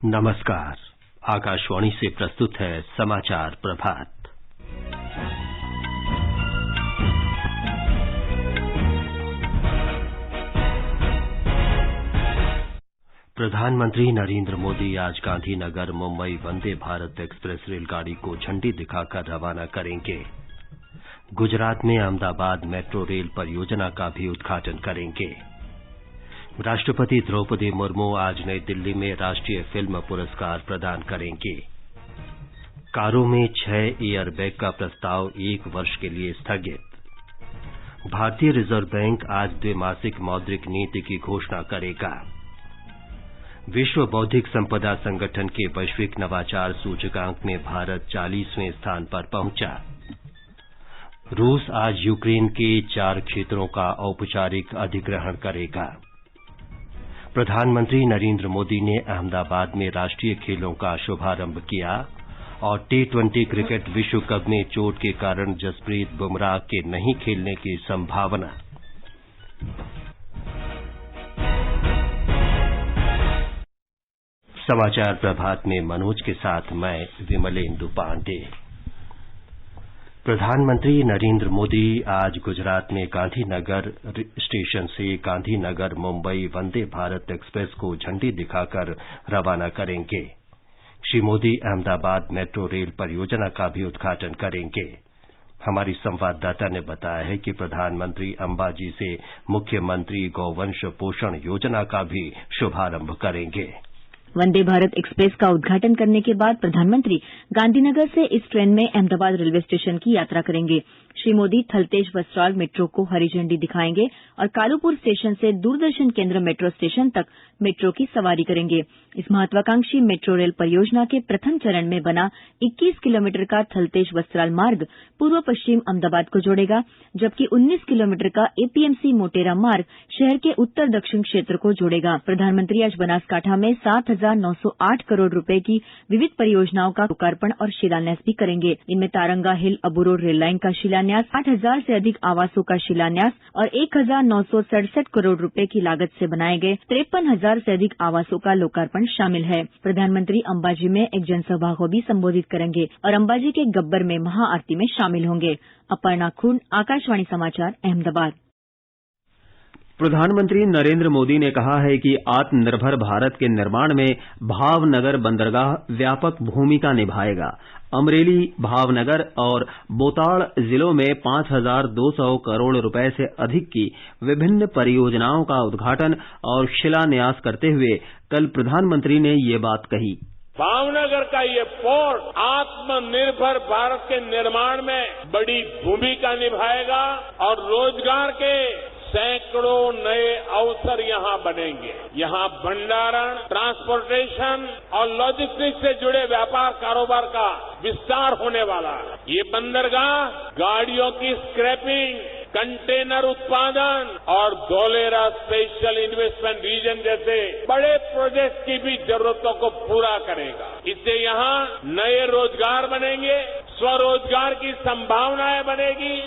नमस्कार। आकाशवाणी से प्रस्तुत है समाचार प्रभात। प्रधानमंत्री नरेंद्र मोदी आज गांधीनगर मुंबई वंदे भारत एक्सप्रेस रेलगाड़ी को झंडी दिखाकर रवाना करेंगे। गुजरात में अहमदाबाद मेट्रो रेल परियोजना का भी उद्घाटन करेंगे। राष्ट्रपति द्रौपदी मुर्मू आज नई दिल्ली में राष्ट्रीय फिल्म पुरस्कार प्रदान करेंगे। कारों में 6 एयरबैग का प्रस्ताव 1 वर्ष के लिए स्थगित। भारतीय रिजर्व बैंक आज द्विमासिक मौद्रिक नीति की घोषणा करेगा। विश्व बौद्धिक संपदा संगठन के वैश्विक नवाचार सूचकांक में भारत 40वें स्थान पर पहुंचा। रूस आज यूक्रेन के 4 क्षेत्रों का औपचारिक अधिग्रहण करेगा। प्रधानमंत्री नरेंद्र मोदी ने अहमदाबाद में राष्ट्रीय खेलों का शुभारंभ किया और T20 क्रिकेट विश्व कप में चोट के कारण जसप्रीत बुमराह के नहीं खेलने की संभावना। समाचार प्रभात में मनोज के साथ मैं विमलेंदु पांडे। प्रधानमंत्री नरेंद्र मोदी आज गुजरात में गांधीनगर स्टेशन से गांधीनगर मुंबई वंदे भारत एक्सप्रेस को झंडी दिखाकर रवाना करेंगे। श्री मोदी अहमदाबाद मेट्रो रेल परियोजना का भी उद्घाटन करेंगे। हमारी संवाददाता ने बताया है कि प्रधानमंत्री अंबाजी से मुख्यमंत्री गौवंश पोषण योजना का भी शुभारंभ करेंगे। वंदे भारत एक्सप्रेस का उद्घाटन करने के बाद प्रधानमंत्री गांधीनगर से इस ट्रेन में अहमदाबाद रेलवे स्टेशन की यात्रा करेंगे। श्री मोदी थलतेज वस्त्राल मेट्रो को हरी झंडी दिखाएंगे और कालूपुर स्टेशन से दूरदर्शन केंद्र मेट्रो स्टेशन तक मेट्रो की सवारी करेंगे। इस महत्वाकांक्षी मेट्रो रेल परियोजना के प्रथम चरण में बना 21 किलोमीटर का थलतेज वस्त्राल मार्ग पूर्व पश्चिम अहमदाबाद को जोड़ेगा, जबकि 19 किलोमीटर का एपीएमसी मोटेरा मार्ग शहर के उत्तर दक्षिण क्षेत्र को जोड़ेगा। प्रधानमंत्री आज बनासकांठा में 7,908 करोड़ रुपए की विविध परियोजनाओं का लोकार्पण और शिलान्यास भी करेंगे। इनमें तारंगा हिल अबूरो रेल लाइन का शिलान्यास, 8,000 से अधिक आवासों का शिलान्यास और 1,967 करोड़ रुपए की लागत से बनाए गए 53,000 से अधिक आवासों का लोकार्पण शामिल है। प्रधानमंत्री अंबाजी में एक जनसभा को भी संबोधित करेंगे और अंबाजी के गब्बर में महाआरती में शामिल होंगे। अपर्णा खून, आकाशवाणी समाचार, अहमदाबाद। प्रधानमंत्री नरेंद्र मोदी ने कहा है कि आत्मनिर्भर भारत के निर्माण में भावनगर बंदरगाह व्यापक भूमिका निभाएगा। अमरेली, भावनगर और बोताड़ जिलों में 5,200 करोड़ रुपए से अधिक की विभिन्न परियोजनाओं का उद्घाटन और शिलान्यास करते हुए कल प्रधानमंत्री ने ये बात कही। भावनगर का ये पोर्ट आत्मनिर्भर भारत के निर्माण में बड़ी भूमिका निभाएगा और रोजगार के सैकड़ों नए अवसर यहां बनेंगे। यहां भंडारण, ट्रांसपोर्टेशन और लॉजिस्टिक्स से जुड़े व्यापार कारोबार का विस्तार होने वाला है। ये बंदरगाह गाड़ियों की स्क्रैपिंग, कंटेनर उत्पादन और धोलेरा स्पेशल इन्वेस्टमेंट रीजन जैसे बड़े प्रोजेक्ट की भी जरूरतों को पूरा करेगा। इससे यहां नए रोजगार बनेंगे, स्वरोजगार की संभावनाएं बनेगी।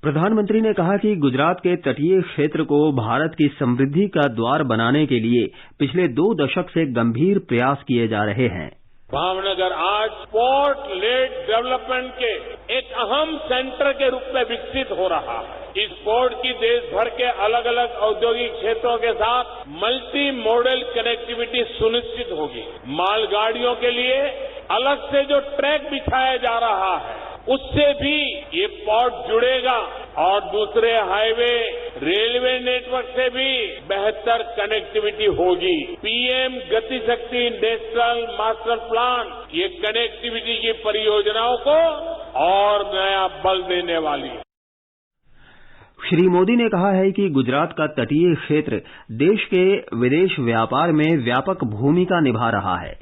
प्रधानमंत्री ने कहा कि गुजरात के तटीय क्षेत्र को भारत की समृद्धि का द्वार बनाने के लिए पिछले 2 दशक से गंभीर प्रयास किए जा रहे हैं। भावनगर आज पोर्ट लेड डेवलपमेंट के एक अहम सेंटर के रूप में विकसित हो रहा है। इस पोर्ट की देश भर के अलग अलग औद्योगिक क्षेत्रों के साथ मल्टी मॉडल कनेक्टिविटी सुनिश्चित होगी। मालगाड़ियों के लिए अलग से जो ट्रैक बिछाया जा रहा है उससे भी ये पोर्ट जुड़ेगा और दूसरे हाईवे, रेलवे नेटवर्क से भी बेहतर कनेक्टिविटी होगी। पीएम गति शक्ति नेशनल मास्टर प्लान ये कनेक्टिविटी की परियोजनाओं को और नया बल देने वाली है। श्री मोदी ने कहा है कि गुजरात का तटीय क्षेत्र देश के विदेश व्यापार में व्यापक भूमिका निभा रहा है।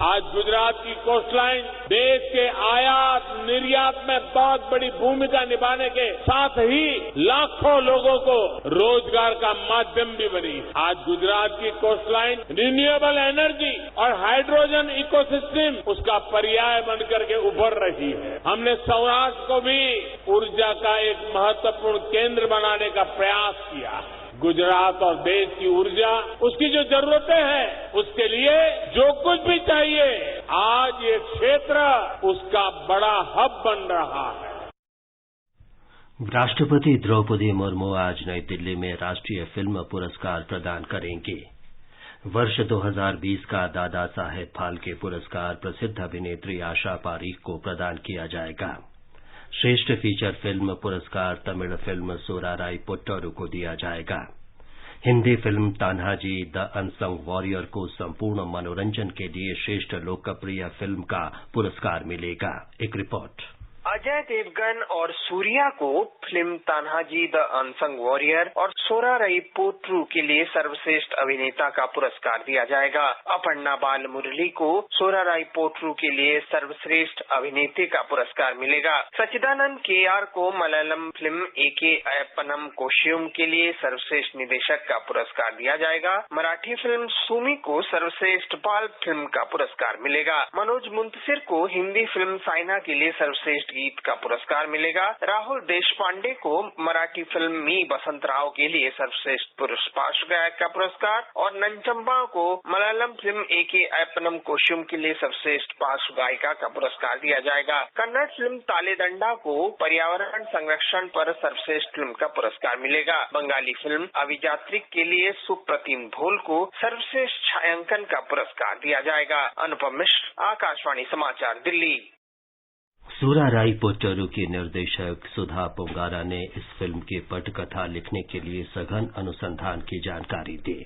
आज गुजरात की कोस्टलाइन देश के आयात निर्यात में बहुत बड़ी भूमिका निभाने के साथ ही लाखों लोगों को रोजगार का माध्यम भी बनी। आज गुजरात की कोस्टलाइन रिन्यूएबल एनर्जी और हाइड्रोजन इकोसिस्टम उसका पर्याय बनकर के उभर रही है। हमने सौराष्ट्र को भी ऊर्जा का एक महत्वपूर्ण केंद्र बनाने का प्रयास किया है। गुजरात और देश की ऊर्जा, उसकी जो जरूरतें हैं, उसके लिए जो कुछ भी चाहिए, आज ये क्षेत्र उसका बड़ा हब बन रहा है। राष्ट्रपति द्रौपदी मुर्मू आज नई दिल्ली में राष्ट्रीय फिल्म पुरस्कार प्रदान करेंगे। वर्ष 2020 का दादा साहेब फाल्के पुरस्कार प्रसिद्ध अभिनेत्री आशा पारीख को प्रदान किया जाएगा। श्रेष्ठ फीचर फिल्म पुरस्कार तमिल फिल्म सोराराई पोट्टरू को दिया जाएगा। Hindi film Tanhaji the unsung warrior को संपूर्ण मनोरंजन के लिए श्रेष्ठ लोकप्रिय फिल्म का पुरस्कार मिलेगा। एक रिपोर्ट। अजय देवगन और सूर्या को film Tanhaji the unsung warrior और सोराराई पोट्टरू के लिए सर्वश्रेष्ठ अभिनेता का पुरस्कार दिया जाएगा। अपर्णा बाल मुरली को सोराराई पोट्टरू के लिए सर्वश्रेष्ठ अभिनेत्री का पुरस्कार मिलेगा। सच्चिदानंद केआर को मलयालम फिल्म एके अयप्पनम कोशियुम के लिए सर्वश्रेष्ठ निदेशक का पुरस्कार दिया जाएगा। मराठी फिल्म सुमी को सर्वश्रेष्ठ बाल फिल्म का पुरस्कार मिलेगा। मनोज मुंतशिर को हिंदी फिल्म साइना के लिए सर्वश्रेष्ठ गीत का पुरस्कार मिलेगा। राहुल देशपांडे को मराठी फिल्म मी बसंतराव के लिए सर्वश्रेष्ठ पुरुष पार्श्व गायक का पुरस्कार और नंचम्बा को मलयालम फिल्म एके अयप्पनम कोशियुम के लिए सर्वश्रेष्ठ पार्श्व गायिका का पुरस्कार दिया जाएगा। कन्नड़ फिल्म तालेदंडा को पर्यावरण संरक्षण पर सर्वश्रेष्ठ फिल्म का पुरस्कार मिलेगा। बंगाली फिल्म अभिजात्रिक के लिए सुप्रतिम भोल को सर्वश्रेष्ठ छायांकन का पुरस्कार दिया जाएगा। अनुपम मिश्र, आकाशवाणी समाचार, दिल्ली। सोराराई पोट्टरू की निर्देशक सुधा पोंगारा ने इस फिल्म की पटकथा लिखने के लिए सघन अनुसंधान की जानकारी दी।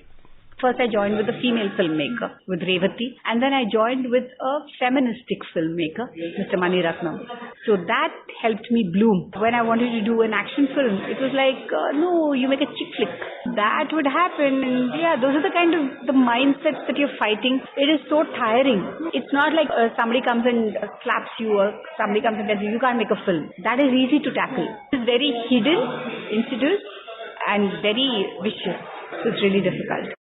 First, I joined with a female filmmaker, with Revati, and then I joined with a feministic filmmaker, Mr. Mani Ratnam. So that helped me bloom. When I wanted to do an action film, it was like, no, you make a chick flick. That would happen. And yeah, those are the kind of the mindsets that you're fighting. It is so tiring. It's not like somebody comes and slaps you or somebody comes and tells you can't make a film. That is easy to tackle. It's very hidden, insidious, and very vicious. So it's really difficult.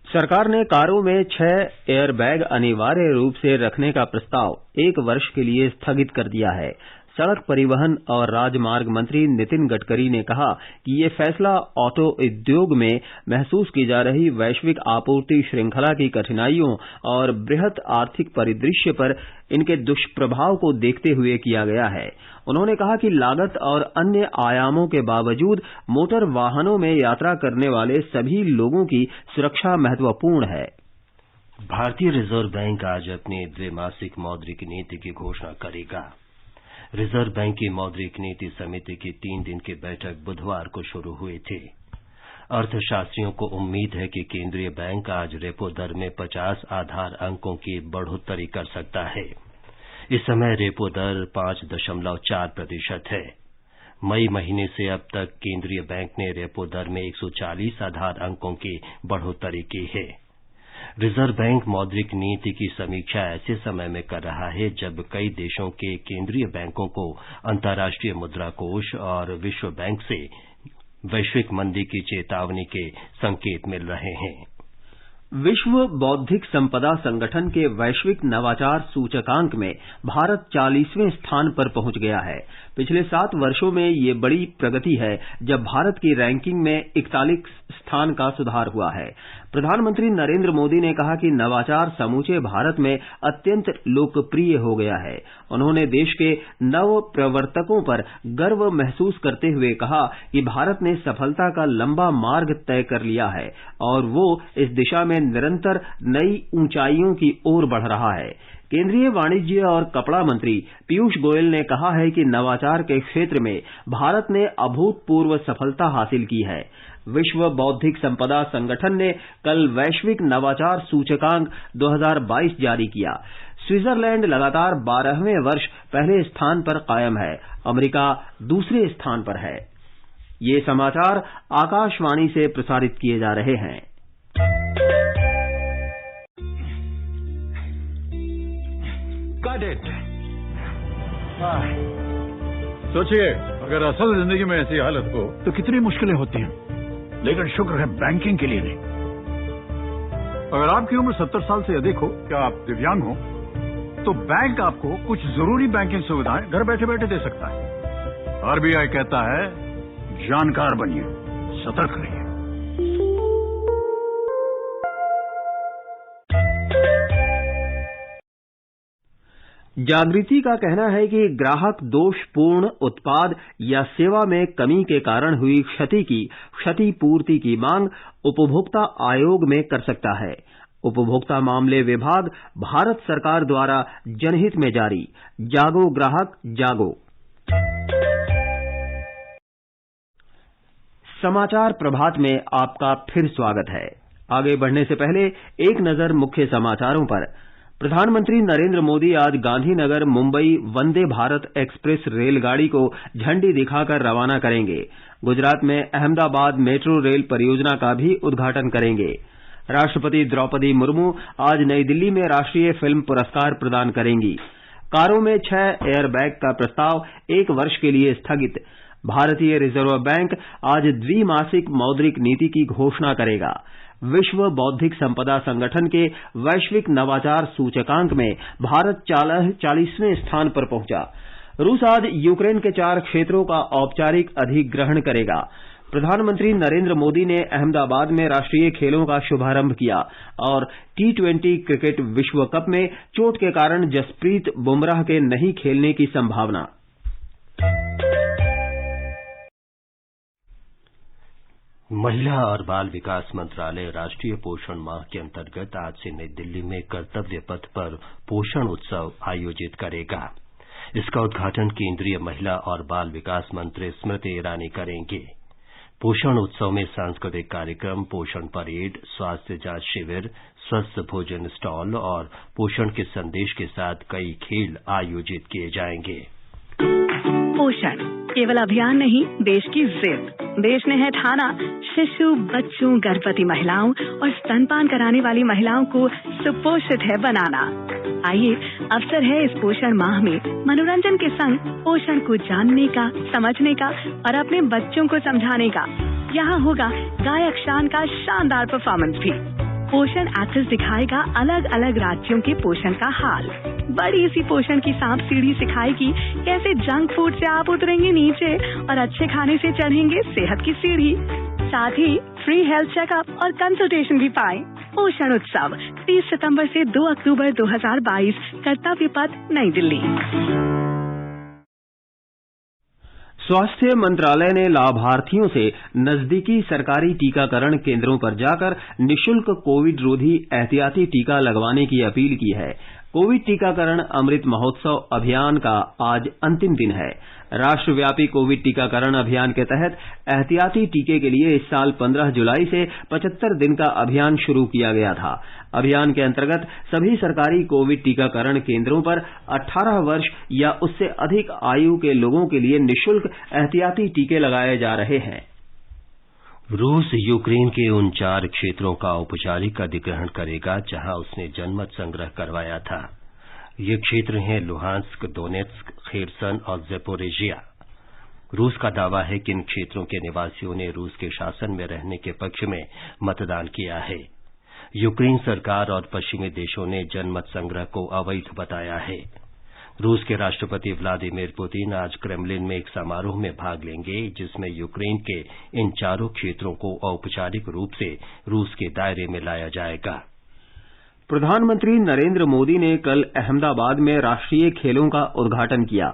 सरकार ने कारों में 6 airbag अनिवार्य रूप से रखने का प्रस्ताव 1 वर्ष के लिए स्थगित कर दिया है। सड़क परिवहन और राजमार्ग मंत्री नितिन गडकरी ने कहा कि ये फैसला ऑटो उद्योग में महसूस की जा रही वैश्विक आपूर्ति श्रृंखला की कठिनाइयों और बृहत आर्थिक परिदृश्य पर इनके दुष्प्रभाव को देखते हुए किया गया है। उन्होंने कहा कि लागत और अन्य आयामों के बावजूद मोटर वाहनों में यात्रा करने वाले सभी लोगों की सुरक्षा महत्वपूर्ण है। भारतीय रिजर्व बैंक आज अपनी द्विमासिक मौद्रिक नीति की घोषणा करेगा। रिजर्व बैंक की मौद्रिक नीति समिति की 3 दिन की बैठक बुधवार को शुरू हुई थी। अर्थशास्त्रियों को उम्मीद है कि केंद्रीय बैंक आज रेपो दर में 50 आधार अंकों की बढ़ोतरी कर सकता है। इस समय रेपो दर 5.4% है। मई महीने से अब तक केंद्रीय बैंक ने रेपो दर में 140 आधार अंकों की बढ़ोतरी की है। रिजर्व बैंक मौद्रिक नीति की समीक्षा ऐसे समय में कर रहा है जब कई देशों के केंद्रीय बैंकों को अंतर्राष्ट्रीय मुद्रा कोष और विश्व बैंक से वैश्विक मंदी की चेतावनी के संकेत मिल रहे हैं। विश्व बौद्धिक संपदा संगठन के वैश्विक नवाचार सूचकांक में भारत 40वें स्थान पर पहुंच गया है। पिछले 7 वर्षों में ये बड़ी प्रगति है जब भारत की रैंकिंग में 41 स्थान का सुधार हुआ है। प्रधानमंत्री नरेंद्र मोदी ने कहा कि नवाचार समूचे भारत में अत्यंत लोकप्रिय हो गया है। उन्होंने देश के नव प्रवर्तकों पर गर्व महसूस करते हुए कहा कि भारत ने सफलता का लंबा मार्ग तय कर लिया है और वो इस दिशा में निरंतर नई ऊंचाइयों की ओर बढ़ रहा है। केंद्रीय वाणिज्य और कपड़ा मंत्री पीयूष गोयल ने कहा है कि नवाचार के क्षेत्र में भारत ने अभूतपूर्व सफलता हासिल की है। विश्व बौद्धिक संपदा संगठन ने कल वैश्विक नवाचार सूचकांक 2022 जारी किया। स्विट्जरलैंड लगातार 12वें वर्ष पहले स्थान पर कायम है। अमेरिका दूसरे स्थान पर है। ये समाचार आकाशवाणी से प्रसारित किए जा रहे हैं। सोचिए, अगर असल जिंदगी में ऐसी हालत हो तो कितनी मुश्किलें होती हैं, लेकिन शुक्र है बैंकिंग के लिए नहीं। अगर आपकी उम्र 70 साल से अधिक हो या आप दिव्यांग हो तो बैंक आपको कुछ जरूरी बैंकिंग सुविधाएं घर बैठे बैठे दे सकता है। आरबीआई कहता है, जानकार बनिए, सतर्क रहिए। जागृति का कहना है कि ग्राहक दोषपूर्ण उत्पाद या सेवा में कमी के कारण हुई क्षति की क्षतिपूर्ति की मांग उपभोक्ता आयोग में कर सकता है। उपभोक्ता मामले विभाग, भारत सरकार द्वारा जनहित में जारी जागो ग्राहक जागो। समाचार प्रभात में आपका फिर स्वागत है। आगे बढ़ने से पहले एक नजर मुख्य समाचारों पर। प्रधानमंत्री नरेंद्र मोदी आज गांधीनगर मुंबई वंदे भारत एक्सप्रेस रेलगाड़ी को झंडी दिखाकर रवाना करेंगे। गुजरात में अहमदाबाद मेट्रो रेल परियोजना का भी उद्घाटन करेंगे। राष्ट्रपति द्रौपदी मुर्मू आज नई दिल्ली में राष्ट्रीय फिल्म पुरस्कार प्रदान करेंगी। कारों में 6 एयरबैग का प्रस्ताव 1 वर्ष के लिए स्थगित। भारतीय रिजर्व बैंक आज द्विमासिक मौद्रिक नीति की घोषणा करेगा। विश्व बौद्धिक संपदा संगठन के वैश्विक नवाचार सूचकांक में भारत 40वें स्थान पर पहुंचा। रूस आज यूक्रेन के 4 क्षेत्रों का औपचारिक अधिग्रहण करेगा। प्रधानमंत्री नरेंद्र मोदी ने अहमदाबाद में राष्ट्रीय खेलों का शुभारंभ किया और T20 क्रिकेट विश्व कप में चोट के कारण जसप्रीत बुमराह के नहीं खेलने की संभावना। महिला और बाल विकास मंत्रालय राष्ट्रीय पोषण माह के अंतर्गत आज से नई दिल्ली में कर्तव्य पथ पर पोषण उत्सव आयोजित करेगा। इसका उद्घाटन केंद्रीय महिला और बाल विकास मंत्री स्मृति ईरानी करेंगे। पोषण उत्सव में सांस्कृतिक कार्यक्रम, पोषण परेड, स्वास्थ्य जांच शिविर, स्वस्थ भोजन स्टॉल और पोषण के संदेश के साथ कई खेल आयोजित किए जाएंगे। पोषण केवल अभियान नहीं, देश की जिद। देश ने है ठाना शिशु, बच्चों, गर्भवती महिलाओं और स्तनपान कराने वाली महिलाओं को सुपोषित है बनाना। आइए, अवसर है इस पोषण माह में मनोरंजन के संग पोषण को जानने का, समझने का और अपने बच्चों को समझाने का। यहाँ होगा गायक शान का शानदार परफॉर्मेंस भी। पोषण एक्ट्रेस दिखाएगा अलग अलग राज्यों के पोषण का हाल। बड़ी सी पोषण की सांप सीढ़ी सिखाएगी कैसे जंक फूड से आप उतरेंगे नीचे और अच्छे खाने से चढ़ेंगे सेहत की सीढ़ी। साथ ही फ्री हेल्थ चेकअप और कंसल्टेशन भी पाएं। पोषण उत्सव 30 सितंबर से 2 अक्टूबर 2022, कर्तव्य पथ, नई दिल्ली। स्वास्थ्य मंत्रालय ने लाभार्थियों से नजदीकी सरकारी टीकाकरण केंद्रों पर जाकर निःशुल्क कोविड रोधी एहतियाती टीका लगवाने की अपील की है। कोविड टीकाकरण अमृत महोत्सव अभियान का आज अंतिम दिन है। राष्ट्रव्यापी कोविड टीकाकरण अभियान के तहत एहतियाती टीके के लिए इस साल 15 जुलाई से 75 दिन का अभियान शुरू किया गया था। अभियान के अंतर्गत सभी सरकारी कोविड टीकाकरण केंद्रों पर 18 वर्ष या उससे अधिक आयु के लोगों के लिए निःशुल्क एहतियाती टीके लगाए जा रहे हैं। रूस यूक्रेन के उन 4 क्षेत्रों का औपचारिक अधिग्रहण करेगा जहां उसने जनमत संग्रह करवाया था। ये क्षेत्र हैं लुहांस्क, डोनेत्स्क, खेरसन और ज़ेपोरिजिया। रूस का दावा है कि इन क्षेत्रों के निवासियों ने रूस के शासन में रहने के पक्ष में मतदान किया है। यूक्रेन सरकार और पश्चिमी देशों ने जनमत संग्रह को अवैध बताया है। रूस के राष्ट्रपति व्लादिमीर पुतिन आज क्रेमलिन में एक समारोह में भाग लेंगे जिसमें यूक्रेन के इन 4 क्षेत्रों को औपचारिक रूप से रूस के दायरे में लाया जाएगा। प्रधानमंत्री नरेंद्र मोदी ने कल अहमदाबाद में राष्ट्रीय खेलों का उद्घाटन किया।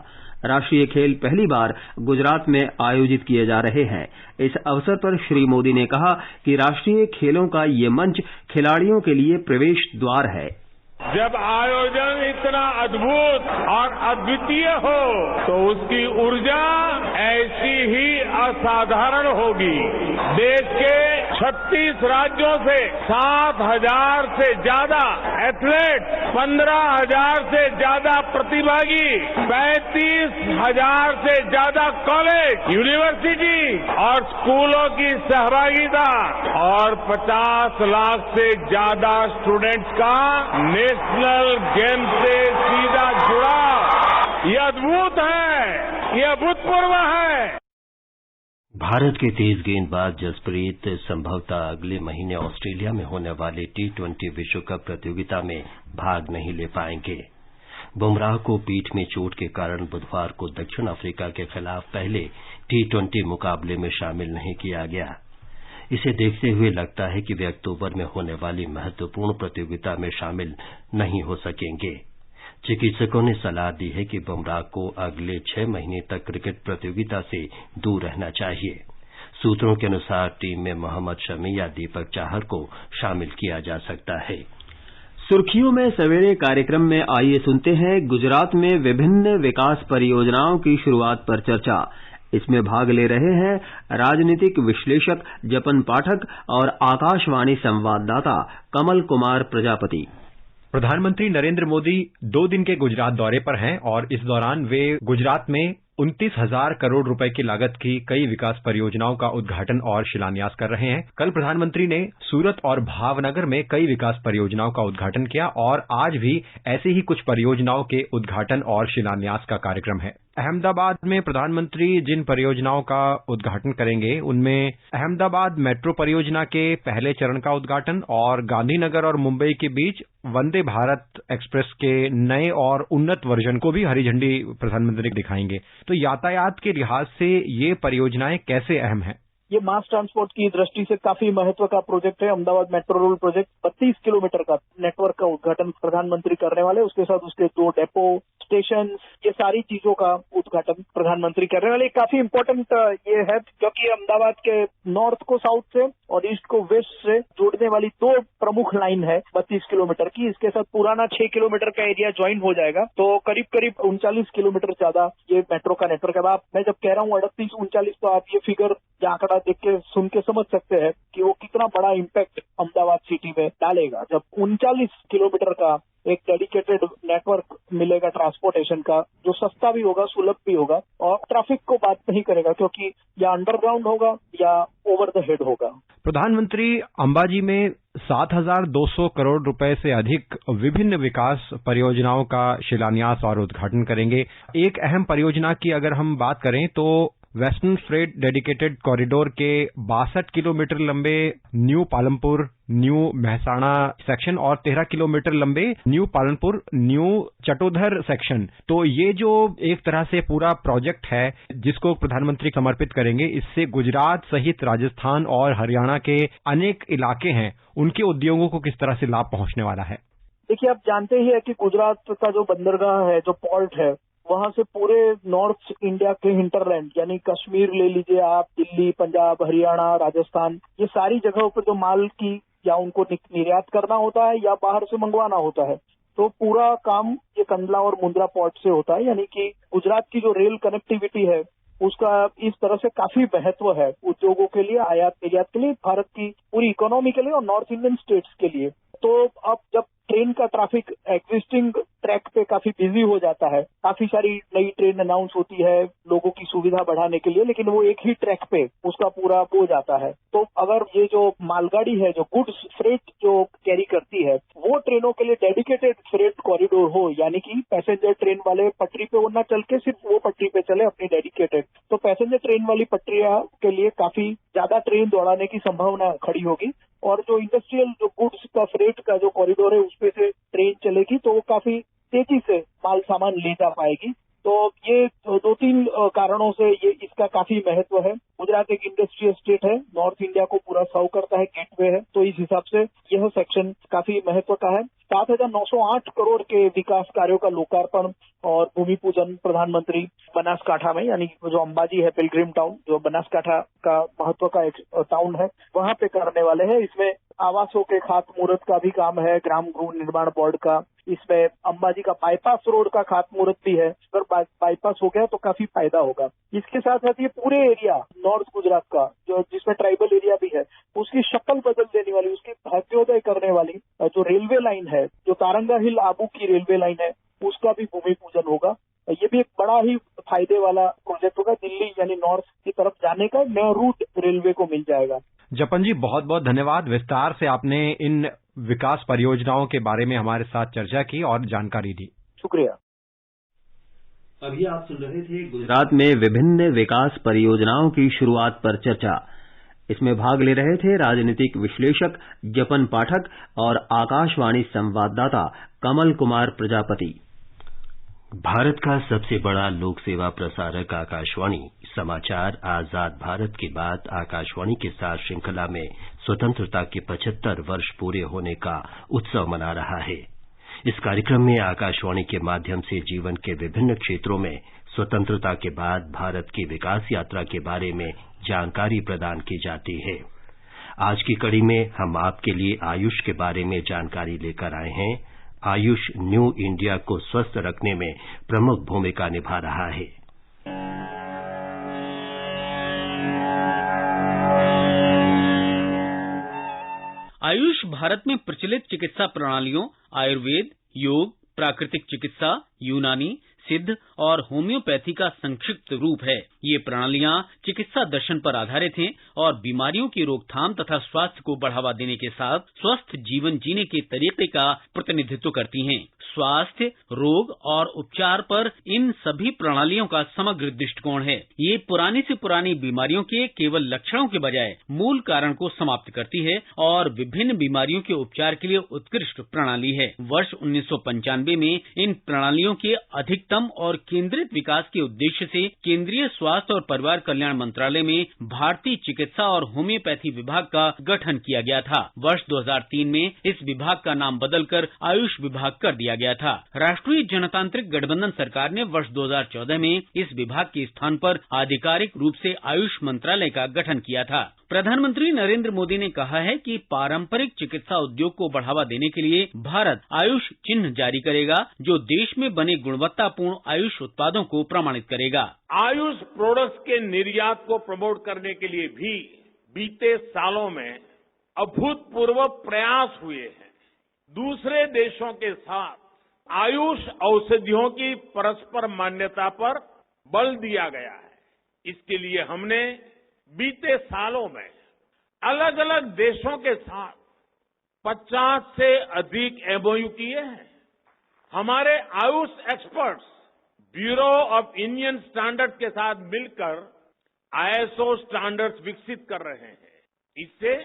राष्ट्रीय खेल पहली बार गुजरात में आयोजित किए जा रहे हैं। इस अवसर पर श्री मोदी ने कहा कि राष्ट्रीय खेलों का ये मंच खिलाड़ियों के लिए प्रवेश द्वार है। जब आयोजन इतना अद्भुत और अद्वितीय हो तो उसकी ऊर्जा ऐसी ही असाधारण होगी। देश के 36 राज्यों से 7,000 से ज्यादा एथलीट, 15,000 से ज्यादा प्रतिभागी, 35,000 से ज्यादा कॉलेज, यूनिवर्सिटी और स्कूलों की सहभागिता और 50 लाख से ज्यादा स्टूडेंट्स का नेशनल गेम से सीधा जुड़ाव, ये अद्भुत है, ये अभूतपूर्व है। भारत के तेज गेंदबाज जसप्रीत संभवतः अगले महीने ऑस्ट्रेलिया में होने वाले T20 विश्व कप प्रतियोगिता में भाग नहीं ले पाएंगे। बुमराह को पीठ में चोट के कारण बुधवार को दक्षिण अफ्रीका के खिलाफ पहले T20 मुकाबले में शामिल नहीं किया गया। इसे देखते हुए लगता है कि वे अक्टूबर में होने वाली महत्वपूर्ण प्रतियोगिता में शामिल नहीं हो सकेंगे। चिकित्सकों ने सलाह दी है कि बुमराह को अगले 6 महीने तक क्रिकेट प्रतियोगिता से दूर रहना चाहिए। सूत्रों के अनुसार टीम में मोहम्मद शमी या दीपक चाहर को शामिल किया जा सकता है। सुर्खियों में सवेरे कार्यक्रम में आइए सुनते हैं गुजरात में विभिन्न विकास परियोजनाओं की शुरुआत पर चर्चा। इसमें भाग ले रहे हैं राजनीतिक विश्लेषक जपन पाठक और आकाशवाणी संवाददाता कमल कुमार प्रजापति। प्रधानमंत्री नरेंद्र मोदी 2 दिन के गुजरात दौरे पर हैं और इस दौरान वे गुजरात में 29,000 करोड़ रुपए की लागत की कई विकास परियोजनाओं का उद्घाटन और शिलान्यास कर रहे हैं। कल प्रधानमंत्री ने सूरत और भावनगर में कई विकास परियोजनाओं का उद्घाटन किया और आज भी ऐसी ही कुछ परियोजनाओं के उद्घाटन और शिलान्यास का कार्यक्रम है। अहमदाबाद में प्रधानमंत्री जिन परियोजनाओं का उद्घाटन करेंगे उनमें अहमदाबाद मेट्रो परियोजना के पहले चरण का उद्घाटन और गांधीनगर और मुंबई के बीच वंदे भारत एक्सप्रेस के नए और उन्नत वर्जन को भी हरी झंडी प्रधानमंत्री दिखाएंगे। तो यातायात के लिहाज से ये परियोजनाएं कैसे अहम हैं? ये मास ट्रांसपोर्ट की दृष्टि से काफी महत्व का प्रोजेक्ट है। Ahmedabad metro rail project 32 kilometre का नेटवर्क का उद्घाटन प्रधानमंत्री करने वाले, उसके साथ उसके 2 डेपो, स्टेशन, ये सारी चीजों का उद्घाटन प्रधानमंत्री करने वाले। काफी इम्पोर्टेंट ये है क्योंकि अहमदाबाद के नॉर्थ को साउथ से और ईस्ट को वेस्ट से जोड़ने वाली 2 प्रमुख लाइन है 32 किलोमीटर की। इसके साथ पुराना 6 किलोमीटर का एरिया ज्वाइन हो जाएगा, तो करीब करीब 39 किलोमीटर ज्यादा ये मेट्रो का नेटवर्क है। मैं जब कह रहा हूँ 38-39, तो आप ये फिगर या आंकड़ा देख के सुन के समझ सकते हैं कि वो कितना बड़ा इम्पैक्ट अहमदाबाद सिटी में डालेगा जब 39 किलोमीटर का एक डेडिकेटेड नेटवर्क मिलेगा ट्रांसपोर्टेशन का, जो सस्ता भी होगा, सुलभ भी होगा और ट्रैफिक को बात नहीं करेगा क्योंकि या अंडरग्राउंड होगा या ओवर द हेड होगा। प्रधानमंत्री अंबाजी में 7,200 करोड़ रुपए से अधिक विभिन्न विकास परियोजनाओं का शिलान्यास और उद्घाटन करेंगे। एक अहम परियोजना की अगर हम बात करें तो वेस्टर्न फ्रेट डेडिकेटेड कॉरिडोर के 62 किलोमीटर लंबे new Palampur new Mehsana section और 13 किलोमीटर लंबे न्यू पालनपुर न्यू चटोधर सेक्शन। तो ये जो एक तरह से पूरा प्रोजेक्ट है जिसको प्रधानमंत्री समर्पित करेंगे, इससे गुजरात सहित राजस्थान और हरियाणा के अनेक इलाके हैं, उनके उद्योगों को किस तरह से लाभ पहुंचने वाला है? देखिए, आप जानते ही है कि गुजरात का जो बंदरगाह है, जो पोर्ट है, वहां से पूरे नॉर्थ इंडिया के हिंटरलैंड यानी कश्मीर ले लीजिए आप, दिल्ली, पंजाब, हरियाणा, राजस्थान, ये सारी जगहों पर जो माल की या उनको निर्यात करना होता है या बाहर से मंगवाना होता है, तो पूरा काम ये कंडला और मुंद्रा पोर्ट से होता है। यानी कि गुजरात की जो रेल कनेक्टिविटी है उसका इस तरह से काफी महत्व है उद्योगों के लिए, आयात निर्यात के लिए, भारत की पूरी इकोनॉमी के लिए और नॉर्थ इंडियन स्टेट्स के लिए। तो अब जब ट्रेन का ट्रैफिक एग्जिस्टिंग ट्रैक पे काफी बिजी हो जाता है, काफी सारी नई ट्रेन अनाउंस होती है लोगों की सुविधा बढ़ाने के लिए, लेकिन वो एक ही ट्रैक पे उसका पूरा हो जाता है। तो अगर ये जो मालगाड़ी है, जो गुड्स फ्रेट जो कैरी करती है, वो ट्रेनों के लिए डेडिकेटेड फ्रेट कॉरिडोर हो, यानी कि पैसेंजर ट्रेन वाले पटरी पे वो न चल के सिर्फ वो पटरी पे चले अपनी डेडिकेटेड, तो पैसेंजर ट्रेन वाली पटरियां के लिए काफी ज्यादा ट्रेन दौड़ाने की संभावना खड़ी होगी और जो इंडस्ट्रियल जो गुड्स का फ्रेट का जो कॉरिडोर है उसपे से ट्रेन चलेगी तो वो काफी तेजी से माल सामान ले जा पाएगी। तो ये 2-3 कारणों से ये इसका काफी महत्व है। गुजरात एक इंडस्ट्रियल स्टेट है, नॉर्थ इंडिया को पूरा सर्व करता है, गेटवे है, तो इस हिसाब से यह सेक्शन काफी महत्व का है। 7,908 करोड़ के विकास कार्यों का लोकार्पण और भूमि पूजन प्रधानमंत्री बनासकाठा में, यानी जो अंबाजी है पिलग्रिम टाउन, जो बनासकाठा का महत्व का एक टाउन है, वहां पे करने वाले हैं। इसमें आवासों के खातमुहूर्त का भी काम है, ग्राम गृह निर्माण बोर्ड का। इसमें अंबाजी का बाईपास रोड का खातमुहूर्त भी है। अगर बाईपास हो गया तो काफी फायदा होगा। इसके साथ साथ ये पूरे एरिया नॉर्थ गुजरात का जो जिसमें ट्राइबल एरिया भी है, उसकी शक्ल बदल देने वाली, उसकी भाग्योदय करने वाली जो रेलवे लाइन है, जो तारंगा हिल आबू की रेलवे लाइन है, उसका भी भूमि पूजन होगा। ये भी एक बड़ा ही फायदे वाला प्रोजेक्ट होगा। दिल्ली यानी नॉर्थ की तरफ जाने का नया रूट रेलवे को मिल जाएगा। जपन जी, बहुत बहुत धन्यवाद। विस्तार से आपने इन विकास परियोजनाओं के बारे में हमारे साथ चर्चा की और जानकारी दी। शुक्रिया। अभी आप सुन रहे थे गुजरात में विभिन्न विकास परियोजनाओं की शुरुआत पर चर्चा। इसमें भाग ले रहे थे राजनीतिक विश्लेषक जपन पाठक और आकाशवाणी संवाददाता कमल कुमार प्रजापति। भारत का सबसे बड़ा लोक सेवा प्रसारक आकाशवाणी समाचार आजाद भारत के बाद आकाशवाणी के साथ श्रृंखला में स्वतंत्रता के 75 वर्ष पूरे होने का उत्सव मना रहा है। इस कार्यक्रम में आकाशवाणी के माध्यम से जीवन के विभिन्न क्षेत्रों में स्वतंत्रता के बाद भारत की विकास यात्रा के बारे में जानकारी प्रदान की जाती है। आज की कड़ी में हम आपके लिए आयुष के बारे में जानकारी लेकर आए हैं। आयुष न्यू इंडिया को स्वस्थ रखने में प्रमुख भूमिका निभा रहा है। आयुष भारत में प्रचलित चिकित्सा प्रणालियों आयुर्वेद, योग, प्राकृतिक चिकित्सा, यूनानी, सिद्ध और होम्योपैथी का संक्षिप्त रूप है। ये प्रणालियां चिकित्सा दर्शन पर आधारित हैं और बीमारियों की रोकथाम तथा स्वास्थ्य को बढ़ावा देने के साथ स्वस्थ जीवन जीने के तरीके का प्रतिनिधित्व करती हैं। स्वास्थ्य, रोग और उपचार पर इन सभी प्रणालियों का समग्र दृष्टिकोण है। ये पुरानी से पुरानी बीमारियों के केवल लक्षणों के बजाय मूल कारण को समाप्त करती है और विभिन्न बीमारियों के उपचार के लिए उत्कृष्ट प्रणाली है। वर्ष 1995 में इन प्रणालियों के अधिकतम और केंद्रित विकास के उद्देश्य से केंद्रीय स्वास्थ्य और परिवार कल्याण मंत्रालय में भारतीय चिकित्सा और होम्योपैथी विभाग का गठन किया गया था। वर्ष 2003 में इस विभाग का नाम बदलकर आयुष विभाग कर दिया गया था। राष्ट्रीय जनतांत्रिक गठबंधन सरकार ने वर्ष 2014 में इस विभाग के स्थान पर आधिकारिक रूप से आयुष मंत्रालय का गठन किया था। प्रधानमंत्री नरेंद्र मोदी ने कहा है कि पारंपरिक चिकित्सा उद्योग को बढ़ावा देने के लिए भारत आयुष चिन्ह जारी करेगा, जो देश में बने गुणवत्तापूर्ण आयुष उत्पादों को प्रमाणित करेगा। आयुष प्रोडक्ट्स के निर्यात को प्रमोट करने के लिए भी बीते सालों में अभूतपूर्व प्रयास हुए हैं। दूसरे देशों के साथ आयुष औषधियों की परस्पर मान्यता पर बल दिया गया है। इसके लिए हमने बीते सालों में अलग अलग देशों के साथ 50 से अधिक एमओयू किए हैं। हमारे Ayush experts bureau of Indian standard के साथ मिलकर आईएसओ स्टैंडर्ड्स विकसित कर रहे हैं। इससे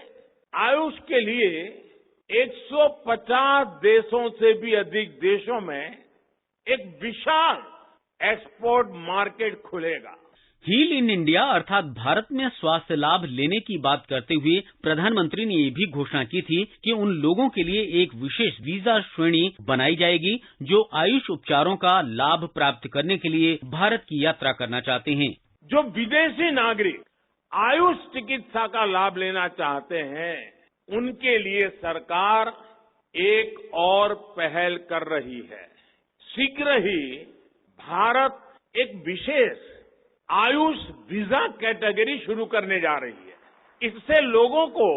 आयुष के लिए 150 देशों से भी अधिक देशों में एक विशाल एक्सपोर्ट मार्केट खुलेगा। हील इन इंडिया अर्थात भारत में स्वास्थ्य लाभ लेने की बात करते हुए प्रधानमंत्री ने ये भी घोषणा की थी कि उन लोगों के लिए एक विशेष वीजा श्रेणी बनाई जाएगी जो आयुष उपचारों का लाभ प्राप्त करने के लिए भारत की यात्रा करना चाहते हैं। जो विदेशी नागरिक आयुष चिकित्सा का लाभ लेना चाहते हैं, उनके लिए सरकार एक और पहल कर रही है। शीघ्र ही भारत एक विशेष आयुष वीजा कैटेगरी शुरू करने जा रही है। इससे लोगों को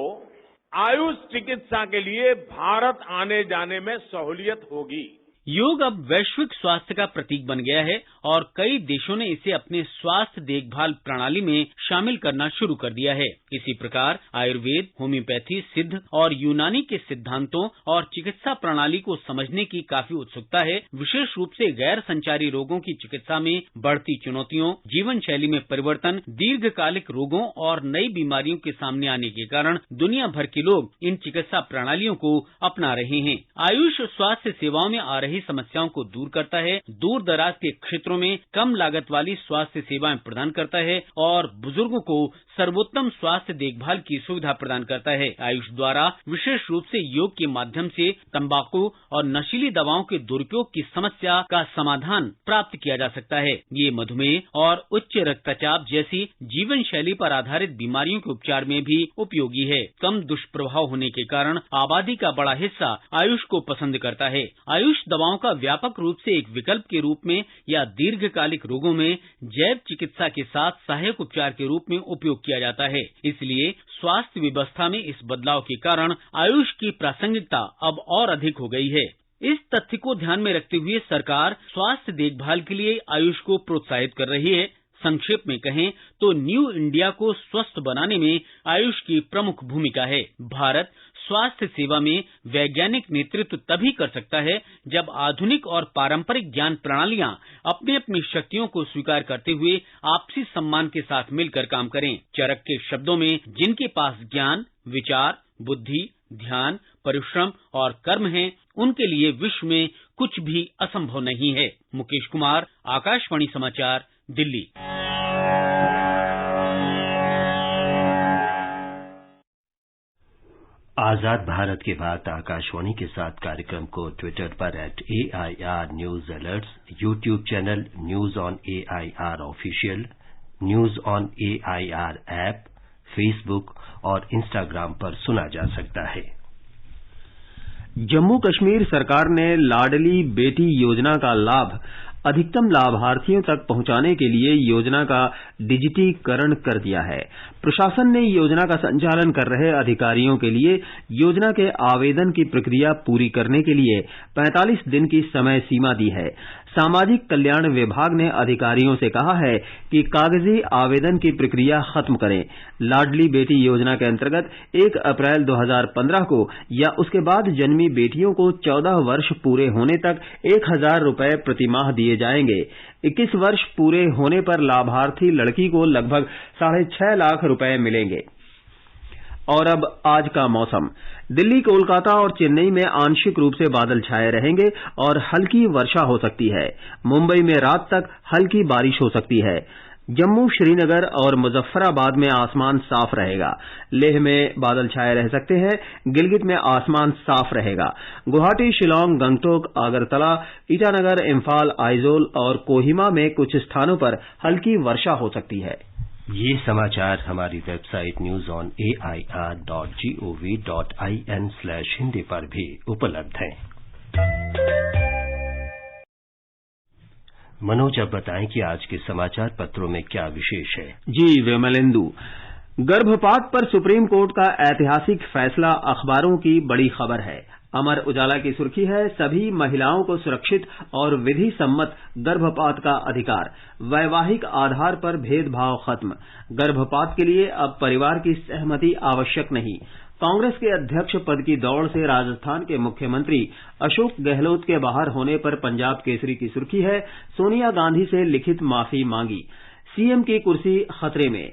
आयुष चिकित्सा के लिए भारत आने जाने में सहूलियत होगी। योग अब वैश्विक स्वास्थ्य का प्रतीक बन गया है और कई देशों ने इसे अपने स्वास्थ्य देखभाल प्रणाली में शामिल करना शुरू कर दिया है। इसी प्रकार आयुर्वेद, होम्योपैथी, सिद्ध और यूनानी के सिद्धांतों और चिकित्सा प्रणाली को समझने की काफी उत्सुकता है। विशेष रूप से गैर संचारी रोगों की चिकित्सा में बढ़ती चुनौतियों, जीवन शैली में परिवर्तन, दीर्घकालिक रोगों और नई बीमारियों के सामने आने के कारण दुनिया भर के लोग इन चिकित्सा प्रणालियों को अपना रहे हैं। आयुष स्वास्थ्य सेवाओं में आ रही समस्याओं को दूर करता है, दूर दराज के क्षेत्रों में कम लागत वाली स्वास्थ्य सेवाएं प्रदान करता है और बुजुर्गों को सर्वोत्तम स्वास्थ्य देखभाल की सुविधा प्रदान करता है। आयुष द्वारा विशेष रूप से योग के माध्यम से तंबाकू और नशीली दवाओं के दुरुपयोग की समस्या का समाधान प्राप्त किया जा सकता है। ये मधुमेह और उच्च रक्तचाप जैसी जीवन शैली पर आधारित बीमारियों के उपचार में भी उपयोगी है। कम दुष्प्रभाव होने के कारण आबादी का बड़ा हिस्सा आयुष को पसंद करता है। आयुष दवाओं का व्यापक रूप से एक विकल्प के रूप में या दीर्घकालिक रोगों में जैव चिकित्सा के साथ सहायक उपचार के रूप में उपयोग किया जाता है। इसलिए स्वास्थ्य व्यवस्था में इस बदलाव के कारण आयुष की प्रासंगिकता अब और अधिक हो गई है। इस तथ्य को ध्यान में रखते हुए सरकार स्वास्थ्य देखभाल के लिए आयुष को प्रोत्साहित कर रही है। संक्षेप में कहें तो न्यू इंडिया को स्वस्थ बनाने में आयुष की प्रमुख भूमिका है। भारत स्वास्थ्य सेवा में वैज्ञानिक नेतृत्व तभी कर सकता है जब आधुनिक और पारंपरिक ज्ञान प्रणालियां अपनी अपनी शक्तियों को स्वीकार करते हुए आपसी सम्मान के साथ मिलकर काम करें। चरक के शब्दों में जिनके पास ज्ञान, विचार, बुद्धि, ध्यान, परिश्रम और कर्म हैं, उनके लिए विश्व में कुछ भी असंभव नहीं है। मुकेश कुमार, आकाशवाणी समाचार, दिल्ली। आजाद भारत के बाद आकाशवाणी के साथ कार्यक्रम को ट्विटर पर @AIR news alerts, YouTube channel news on AIR official, news on AIR app, Facebook और इंस्टाग्राम पर सुना जा सकता है। जम्मू कश्मीर सरकार ने लाडली बेटी योजना का लाभ अधिकतम लाभार्थियों तक पहुंचाने के लिए योजना का डिजिटीकरण कर दिया है। प्रशासन ने योजना का संचालन कर रहे अधिकारियों के लिए योजना के आवेदन की प्रक्रिया पूरी करने के लिए 45 दिन की समय सीमा दी है। सामाजिक कल्याण विभाग ने अधिकारियों से कहा है कि कागजी आवेदन की प्रक्रिया खत्म करें। लाडली बेटी योजना के अंतर्गत 1 अप्रैल 2015 को या उसके बाद जन्मी बेटियों को 14 वर्ष पूरे होने तक 1000 रुपए प्रतिमाह दिए जाएंगे। 21 वर्ष पूरे होने पर लाभार्थी लड़की को लगभग 6.5 लाख रुपए मिलेंगे। और अब आज का मौसम। दिल्ली, कोलकाता और चेन्नई में आंशिक रूप से बादल छाए रहेंगे और हल्की वर्षा हो सकती है। मुंबई में रात तक हल्की बारिश हो सकती है। जम्मू, श्रीनगर और मुजफ्फराबाद में आसमान साफ रहेगा। लेह में बादल छाए रह सकते हैं। गिलगित में आसमान साफ रहेगा। गुवाहाटी, शिलांग, गंगटोक, अगरतला, ईटानगर, इम्फाल, आइजोल और कोहिमा में कुछ स्थानों पर हल्की वर्षा हो सकती है। ये समाचार हमारी वेबसाइट newsonair.gov.in/hindi पर भी उपलब्ध हैं। मनोज, अब बताएं कि आज के समाचार पत्रों में क्या विशेष है। जी विमलेंदु, गर्भपात पर सुप्रीम कोर्ट का ऐतिहासिक फैसला अखबारों की बड़ी खबर है। अमर उजाला की सुर्खी है, सभी महिलाओं को सुरक्षित और विधि सम्मत गर्भपात का अधिकार, वैवाहिक आधार पर भेदभाव खत्म, गर्भपात के लिए अब परिवार की सहमति आवश्यक नहीं। कांग्रेस के अध्यक्ष पद की दौड़ से राजस्थान के मुख्यमंत्री अशोक गहलोत के बाहर होने पर पंजाब केसरी की सुर्खी है, सोनिया गांधी से लिखित माफी मांगी, सीएम की कुर्सी खतरे में,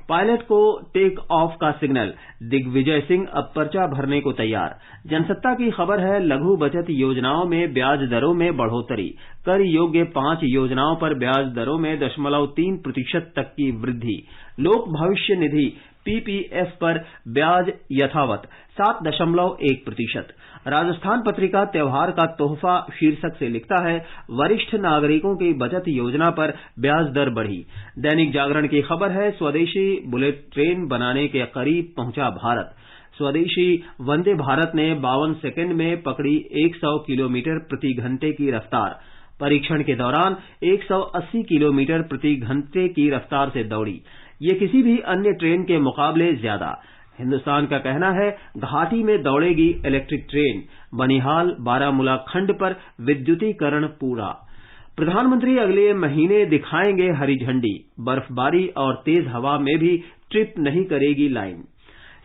पायलट को टेक ऑफ का सिग्नल, दिग्विजय सिंह अब पर्चा भरने को तैयार। जनसत्ता की खबर है, लघु बचत योजनाओं में ब्याज दरों में बढ़ोतरी, कर योग्य 5 योजनाओं पर ब्याज दरों में 0.3% तक की वृद्धि। लोक भविष्य निधि पीपीएफ पर ब्याज यथावत 7.1%। राजस्थान पत्रिका त्योहार का तोहफा शीर्षक से लिखता है, वरिष्ठ नागरिकों की बचत योजना पर ब्याज दर बढ़ी। दैनिक जागरण की खबर है, स्वदेशी बुलेट ट्रेन बनाने के करीब पहुंचा भारत। स्वदेशी वंदे भारत ने 52 सेकंड में पकड़ी 100 किलोमीटर प्रति घंटे की रफ्तार। परीक्षण के दौरान 180 किलोमीटर प्रति घंटे की रफ्तार से दौड़ी। ये किसी भी अन्य ट्रेन के मुकाबले ज्यादा। हिंदुस्तान का कहना है, घाटी में दौड़ेगी इलेक्ट्रिक ट्रेन, बनिहाल बारामूला खंड पर विद्युतीकरण पूरा। प्रधानमंत्री अगले महीने दिखाएंगे हरी झंडी, बर्फबारी और तेज हवा में भी ट्रिप नहीं करेगी लाइन।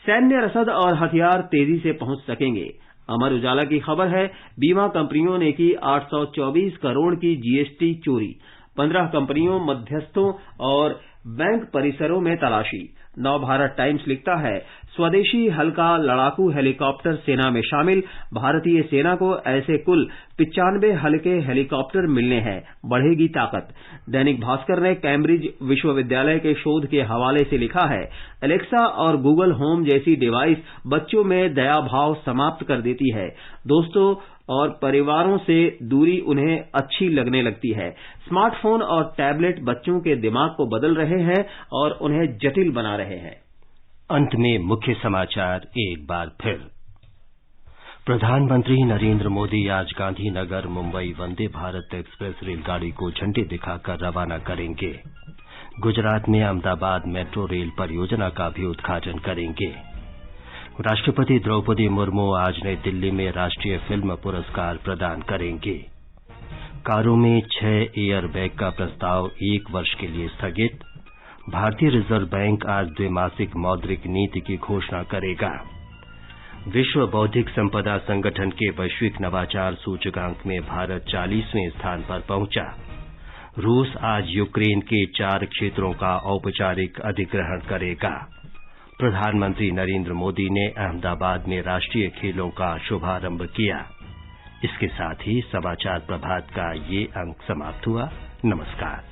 सैन्य रसद और हथियार तेजी से पहुंच सकेंगे। अमर उजाला की खबर है, बीमा कंपनियों ने की 824 करोड़ की जीएसटी चोरी, 15 कंपनियों, मध्यस्थों और बैंक परिसरों में तलाशी। नवभारत टाइम्स लिखता है, स्वदेशी हल्का लड़ाकू हेलीकॉप्टर सेना में शामिल, भारतीय सेना को ऐसे कुल 95 हल्के हेलीकॉप्टर मिलने हैं, बढ़ेगी ताकत। दैनिक भास्कर ने कैम्ब्रिज विश्वविद्यालय के शोध के हवाले से लिखा है, एलेक्सा और गूगल होम जैसी डिवाइस बच्चों में दया भाव समाप्त कर देती है। दोस्तों और परिवारों से दूरी उन्हें अच्छी लगने लगती है। स्मार्टफोन और टैबलेट बच्चों के दिमाग को बदल रहे हैं और उन्हें जटिल बना रहे हैं। अंत में मुख्य समाचार एक बार फिर। प्रधानमंत्री नरेंद्र मोदी आज गांधीनगर मुंबई वंदे भारत एक्सप्रेस रेलगाड़ी को झंडी दिखाकर रवाना करेंगे। गुजरात में अहमदाबाद मेट्रो रेल परियोजना का भी उद्घाटन करेंगे। राष्ट्रपति द्रौपदी मुर्मू आज नई दिल्ली में राष्ट्रीय फिल्म पुरस्कार प्रदान करेंगे। कारों में 6 एयरबैग का प्रस्ताव 1 वर्ष के लिए स्थगित। भारतीय रिजर्व बैंक आज द्विमासिक मौद्रिक नीति की घोषणा करेगा। विश्व बौद्धिक संपदा संगठन के वैश्विक नवाचार सूचकांक में भारत 40वें स्थान पर पहुंचा। रूस आज यूक्रेन के 4 क्षेत्रों का औपचारिक अधिग्रहण करेगा। प्रधानमंत्री नरेंद्र मोदी ने अहमदाबाद में राष्ट्रीय खेलों का शुभारंभ किया। इसके साथ ही समाचार प्रभात का ये अंक समाप्त हुआ। नमस्कार।